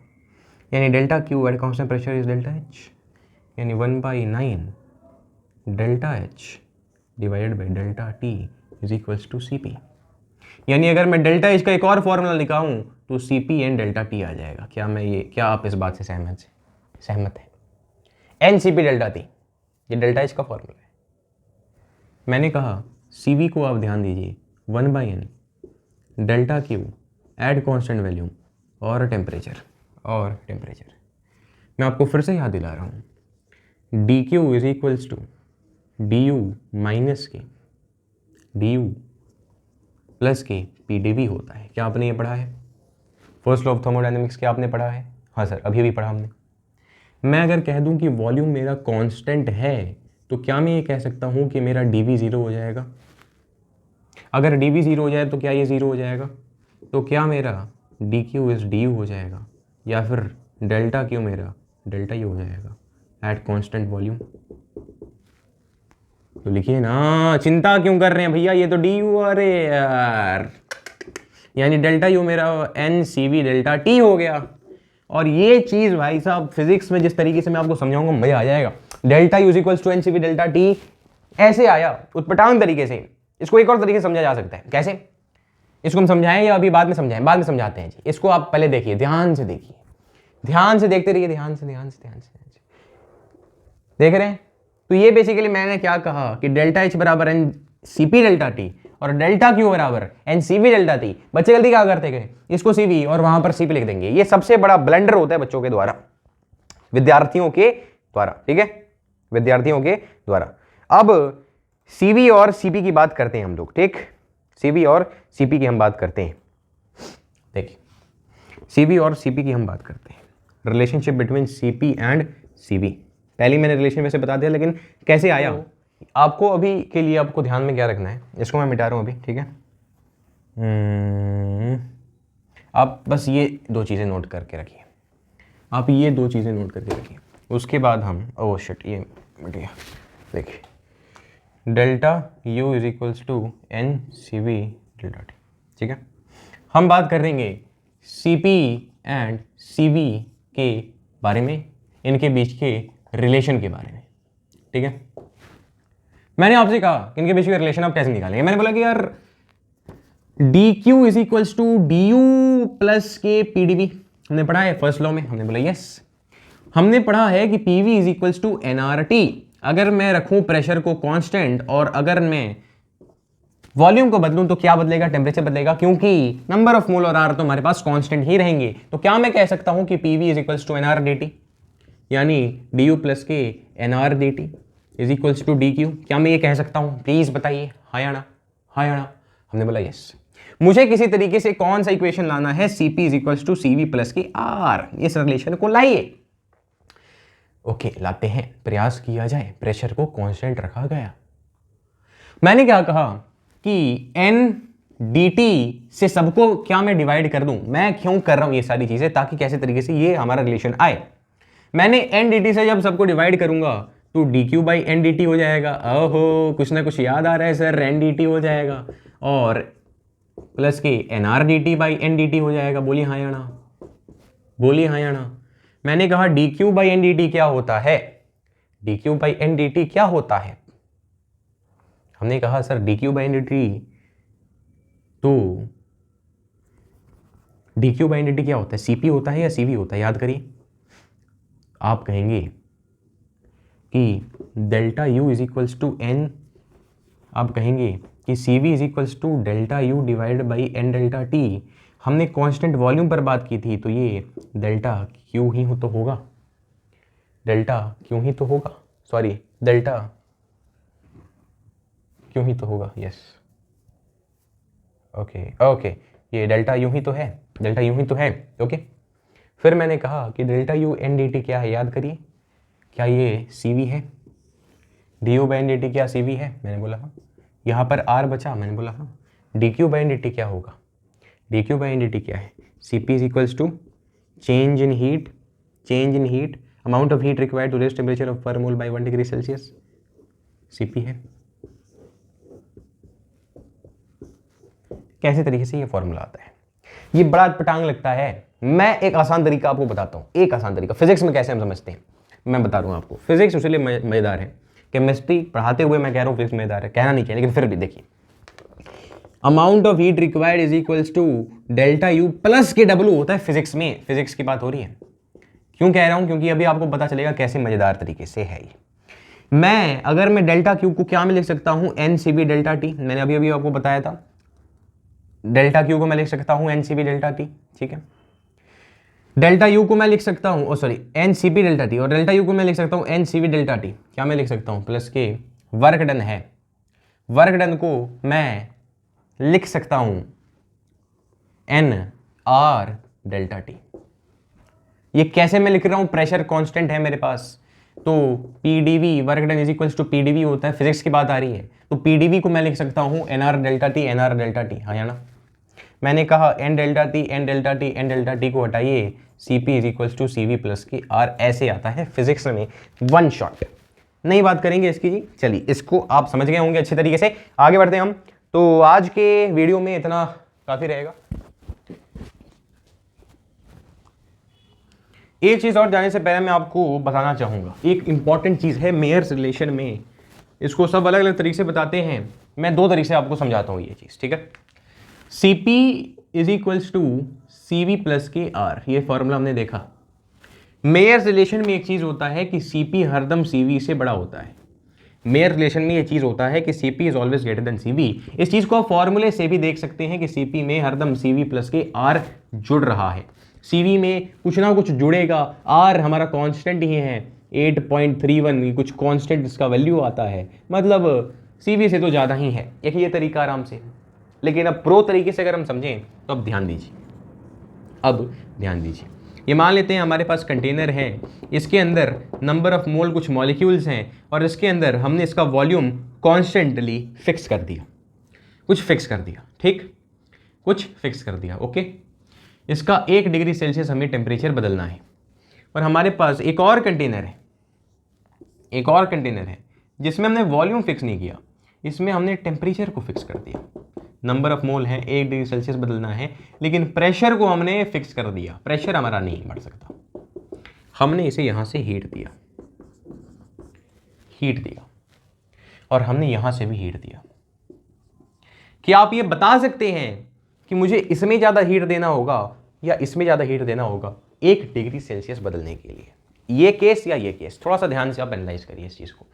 यानी delta Q at constant pressure is delta H, यानी 1/9 delta H divided by delta T is equals to C P. यानी अगर मैं डेल्टा एच का एक और फॉर्मूला लिखाऊं तो C P N delta T आ जाएगा। क्या आप इस बात से सहमत है? N C P delta T, ये डेल्टा एच का फॉर्मूला है। मैंने कहा सी वी को आप ध्यान दीजिए 1/n delta Q at constant volume और टेम्परेचर। मैं आपको फिर से याद दिला रहा हूँ, D Q is equals to D U minus के डी यू प्लस के पी डी वी होता है। क्या आपने ये पढ़ा है? फर्स्ट लॉ ऑफ थर्मोडायनेमिक्स क्या आपने पढ़ा है? हाँ सर, अभी पढ़ा हमने। मैं अगर कह दूं कि वॉल्यूम मेरा कांस्टेंट है तो क्या मैं ये कह सकता हूं कि मेरा dv 0 हो जाएगा? अगर dv 0 हो जाए तो क्या ये 0 हो जाएगा? तो क्या मेरा dq इज du हो जाएगा, या फिर डेल्टा क्यू मेरा डेल्टा यू हो जाएगा एट कांस्टेंट वॉल्यूम? तो लिखिए ना, चिंता क्यों कर रहे हैं भैया, ये तो du, अरे यार, यानी डेल्टा यू मेरा N C V delta T हो गया। और ये चीज भाई साहब फिजिक्स में जिस तरीके से मैं आपको समझाऊंगा मजा आ जाएगा। Delta U equals to N C V delta T ऐसे आया उत्पटांग तरीके से। इसको एक और तरीके से समझा जा सकता है। कैसे? इसको हम समझाएं या अभी बाद में समझाएं? बाद में समझाते हैं जी। इसको आप पहले देखिए, ध्यान से देखिए, ध्यान से देखते रहिए, ध्यान से देख रहे हैं। तो ये बेसिकली मैंने क्या कहा कि डेल्टा एच बराबर N C P delta T और डेल्टा क्यू बराबर N C V delta T. बच्चे जल्दी क्या करते गए, इसको सी वी और वहां पर सी पी लिख देंगे। ये सबसे बड़ा ब्लंडर होता है बच्चों के द्वारा, विद्यार्थियों के द्वारा, ठीक है, विद्यार्थियों के द्वारा। अब सीवी और सीपी की बात करते हैं हम लोग, ठीक, सीवी और सीपी की हम बात करते हैं। देखिए, सीवी और सीपी की हम बात करते हैं, relationship between CP and CV. पहले मैंने रिलेशन वैसे बता दिया, लेकिन कैसे आया आपको अभी के लिए आपको ध्यान में क्या रखना है, इसको मैं मिटा रहा हूं अभी, ठीक है। आप बस ये दो चीज़ें नोट करके रखिए, आप ये दो चीज़ें नोट करके रखिए, उसके बाद हम ओह शिट ये मिट गया। देखिए, delta U is equals to N C V delta T, ठीक है। हम बात करेंगे C P and C V के बारे में, इनके बीच के रिलेशन के बारे में, ठीक है। मैंने आपसे कहा कि इनके बीच के रिलेशन आप कैसे निकालेंगे। मैंने बोला कि यार D Q is equals to D U plus के पी डी वी, हमने पढ़ा है फर्स्ट लॉ में। हमने बोला यस, हमने पढ़ा है कि P V is equals to N R T. अगर मैं रखूं प्रेशर को कांस्टेंट और अगर मैं वॉल्यूम को बदलूं तो क्या बदलेगा? टेम्परेचर बदलेगा, क्योंकि नंबर ऑफ मोल और आर तो हमारे पास कांस्टेंट ही रहेंगे। तो क्या मैं कह सकता हूं कि P V is equals to N R D T, यानी डी यू प्लस के N R D T is equals to D Q. क्या मैं ये कह सकता हूं? प्लीज बताइए, हाँ या ना, हाँ या ना। हमने बोला यस। मुझे किसी तरीके से कौन सा इक्वेशन लाना है, Cp is equals to C V plus की आर, इस रिलेशन को लाइए। ओके, लाते हैं, प्रयास किया जाए। प्रेशर को कांस्टेंट रखा गया। मैंने क्या कहा कि n dt से सबको क्या मैं डिवाइड कर दूं। मैं क्यों कर रहा हूं ये सारी चीजें, ताकि कैसे तरीके से ये हमारा रिलेशन आए। मैंने n dt से जब सबको डिवाइड करूंगा तो dq by N D T हो जाएगा। ओहो, कुछ ना कुछ याद आ रहा है सर, एन डी टी हो जाएगा और प्लस के N R D T by N D T हो जाएगा। बोलिए हाँ या ना, बोलिए हाँ या ना। मैंने कहा D Q by N D T क्या होता है, D Q by N D T क्या होता है। हमने कहा sir D Q by N D T, तो D Q by N D T क्या होता है, सीपी होता है या सीवी होता है? याद करिए। आप कहेंगे कि delta U is equals to N, आप कहेंगे कि C V is equals to delta U divide by N delta T. हमने कांस्टेंट वॉल्यूम पर बात की थी, तो ये डेल्टा क्यू ही तो होगा। डेल्टा क्यों ही तो होगा, सॉरी डेल्टा क्यों ही तो होगा, यस ओके ओके, ये डेल्टा यूं ही तो है, डेल्टा यूं ही तो है ओके। फिर मैंने कहा कि delta U N D T क्या है, याद करिए, क्या ये सी वी है, D U by N D T क्या सी वी है, मैंने बोला हाँ। यहाँ पर आर बचा, मैंने बोला हाँ। D Q by N D T क्या होगा, D Q by N D T क्या है, C P is equals to change in heat amount of heat required to raise temperature of per mole by 1 degree Celsius, C P है। कैसे तरीके से ये formula आता है, ये बड़ा पटांग लगता है। मैं एक आसान तरीका आपको बताता हूँ, एक आसान तरीका फिजिक्स में कैसे हम समझते हैं मैं बता रहा हूँ आपको। फिजिक्स इसलिए मजेदार है, केमिस्ट्री पढ़ाते हुए मैं कह रहा हूँ फिजिक्स मजेदार है, कहना नहीं चाहिए लेकिन फिर भी देखिए, amount of heat required is equals to delta U plus के डब्ल्यू होता है फिजिक्स में, फिजिक्स की बात हो रही है। क्यों कह रहा हूँ, क्योंकि अभी आपको पता चलेगा कैसे मजेदार तरीके से है ये। अगर मैं डेल्टा क्यू को क्या में लिख सकता हूँ, N C B delta T, मैंने अभी अभी आपको बताया था, डेल्टा क्यू को मैं लिख सकता हूँ N C B delta T, ठीक है। डेल्टा यू को मैं लिख सकता हूँ sorry N C B delta T, और डेल्टा यू को मैं लिख सकता हूँ N C B delta T, क्या मैं लिख सकता हूँ, प्लस के वर्क डन है, वर्क डन को मैं लिख सकता हूँ एन आर डेल्टा टी। ये कैसे मैं लिख रहा हूँ, प्रेशर कांस्टेंट है मेरे पास, तो PDV work done is equals to PDV होता है, फिजिक्स की बात आ रही है, तो पीडीवी को मैं लिख सकता हूँ NR delta T, NR delta T, हाँ या ना। मैंने कहा N delta T N delta T N delta T को हटाइए, C P is equals to C V plus की आर, ऐसे आता है फिजिक्स में, वन शॉट। नहीं बात करेंगे इसकी जी, चलिए इसको आप समझ गए होंगे अच्छे तरीके से, आगे बढ़ते हैं हम। तो आज के वीडियो में इतना काफी रहेगा। एक चीज और जाने से पहले मैं आपको बताना चाहूंगा, एक इंपॉर्टेंट चीज है मेयर्स रिलेशन में, इसको सब अलग अलग तरीके से बताते हैं, मैं दो तरीके से आपको समझाता हूं ये चीज, ठीक है। Cp is equals to C V plus के आर, ये फॉर्मूला हमने देखा। मेयर्स रिलेशन में एक चीज होता है कि Cp हरदम Cv से बड़ा होता है, मेयर रिलेशन में ये चीज होता है कि Cp is always greater than Cv। इस चीज को आप फॉर्मूले से भी देख सकते हैं कि Cp में हरदम Cv प्लस के R जुड़ रहा है, Cv में कुछ ना कुछ जुड़ेगा, R हमारा कांस्टेंट ही है 8.31, कुछ कांस्टेंट इसका वैल्यू आता है, मतलब Cv से तो ज़्यादा ही है, एक ये तरीका आराम से। लेकिन अब प्रो तरीके से अगर हम समझें तो अब ध्यान दीजिए, ये मान लेते हैं हमारे पास कंटेनर है, इसके अंदर नंबर ऑफ मोल कुछ मॉलिक्यूल्स हैं, और इसके अंदर हमने इसका वॉल्यूम कॉन्स्टेंटली फिक्स कर दिया, कुछ फिक्स कर दिया, ओके। इसका 1 डिग्री सेल्सियस हमें टेम्परेचर बदलना है, और हमारे पास एक और कंटेनर है जिसमें हमने वॉल्यूम फिक्स नहीं किया, इसमें हमने टेम्परेचर को फिक्स कर दिया, नंबर ऑफ मोल है 1 डिग्री सेल्सियस बदलना है, लेकिन प्रेशर को हमने फिक्स कर दिया, प्रेशर हमारा नहीं बढ़ सकता, हमने इसे यहां से हीट दिया और हमने यहां से भी हीट दिया। क्या आप ये बता सकते हैं कि मुझे इसमें ज़्यादा हीट देना होगा या इसमें ज़्यादा हीट देना होगा 1 डिग्री सेल्सियस बदलने के लिए, ये केस या ये केस? थोड़ा सा ध्यान से आप एनालाइज करिए इस चीज़ को।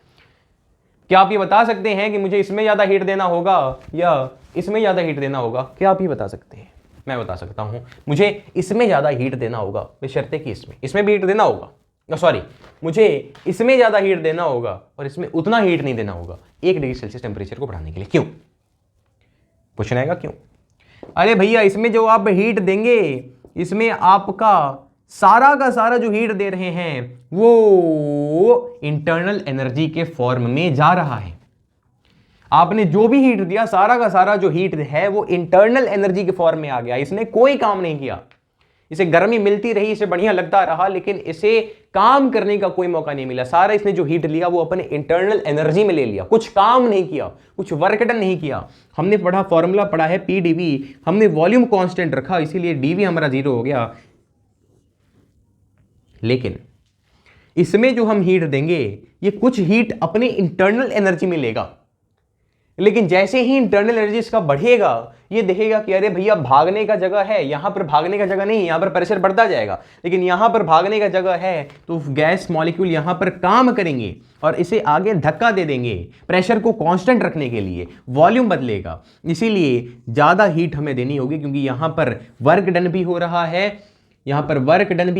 क्या आप ये बता सकते हैं कि मुझे इसमें ज़्यादा हीट देना होगा या इसमें ज़्यादा हीट देना होगा? क्या आप ये बता सकते हैं? मैं बता सकता हूँ, मुझे इसमें ज़्यादा हीट देना होगा, बशर्ते कि इसमें भी हीट देना होगा, सॉरी मुझे इसमें ज़्यादा हीट देना होगा और इसमें उतना हीट नहीं देना होगा 1 डिग्री सेल्सियस टेम्परेचर को बढ़ाने के लिए। क्यों? पूछना है क्यों? अरे भैया, इसमें जो आप हीट देंगे, इसमें आपका सारा का सारा जो हीट दे रहे हैं वो इंटरनल एनर्जी के फॉर्म में जा रहा है। आपने जो भी हीट दिया, सारा का सारा जो हीट है वो इंटरनल एनर्जी के फॉर्म में आ गया, इसने कोई काम नहीं किया, इसे गर्मी मिलती रही, इसे बढ़िया लगता रहा, लेकिन इसे काम करने का कोई मौका नहीं मिला। सारा इसने जो हीट लिया वो अपने इंटरनल एनर्जी में ले लिया, कुछ काम नहीं किया, कुछ वर्क डन नहीं किया। हमने पढ़ा, फॉर्मूला पढ़ा है पीडीवी, हमने वॉल्यूम कांस्टेंट रखा, इसीलिए डीवी हमारा 0 हो गया। लेकिन इसमें जो हम हीट देंगे ये कुछ हीट अपने इंटरनल एनर्जी में लेगा, लेकिन जैसे ही इंटरनल एनर्जी इसका बढ़ेगा, ये देखेगा कि अरे भैया भागने का जगह है, यहां पर भागने का जगह नहीं, यहां पर प्रेशर बढ़ता जाएगा, लेकिन यहां पर भागने का जगह है, तो गैस मॉलिक्यूल यहां पर काम करेंगे और इसे आगे धक्का दे देंगे प्रेशर को कांस्टेंट रखने के लिए, वॉल्यूम बदलेगा। इसीलिए ज्यादा हीट हमें देनी होगी, क्योंकि यहां पर वर्क डन भी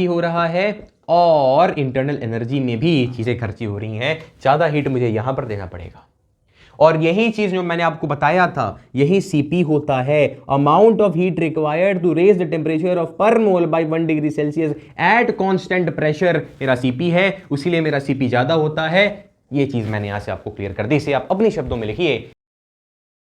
हो रहा है, और इंटरनल एनर्जी में भी चीजें खर्ची हो रही हैं, ज्यादा हीट मुझे यहां पर देना पड़ेगा। और यही चीज जो मैंने आपको बताया था, यही सीपी होता है, amount of heat required to raise the temperature of per mole by 1 degree Celsius at constant pressure, मेरा सीपी है, उसीलिए मेरा सीपी ज्यादा होता है। ये चीज मैंने यहां से आपको क्लियर कर दी। इसे आप अपने शब्दों में लिखिए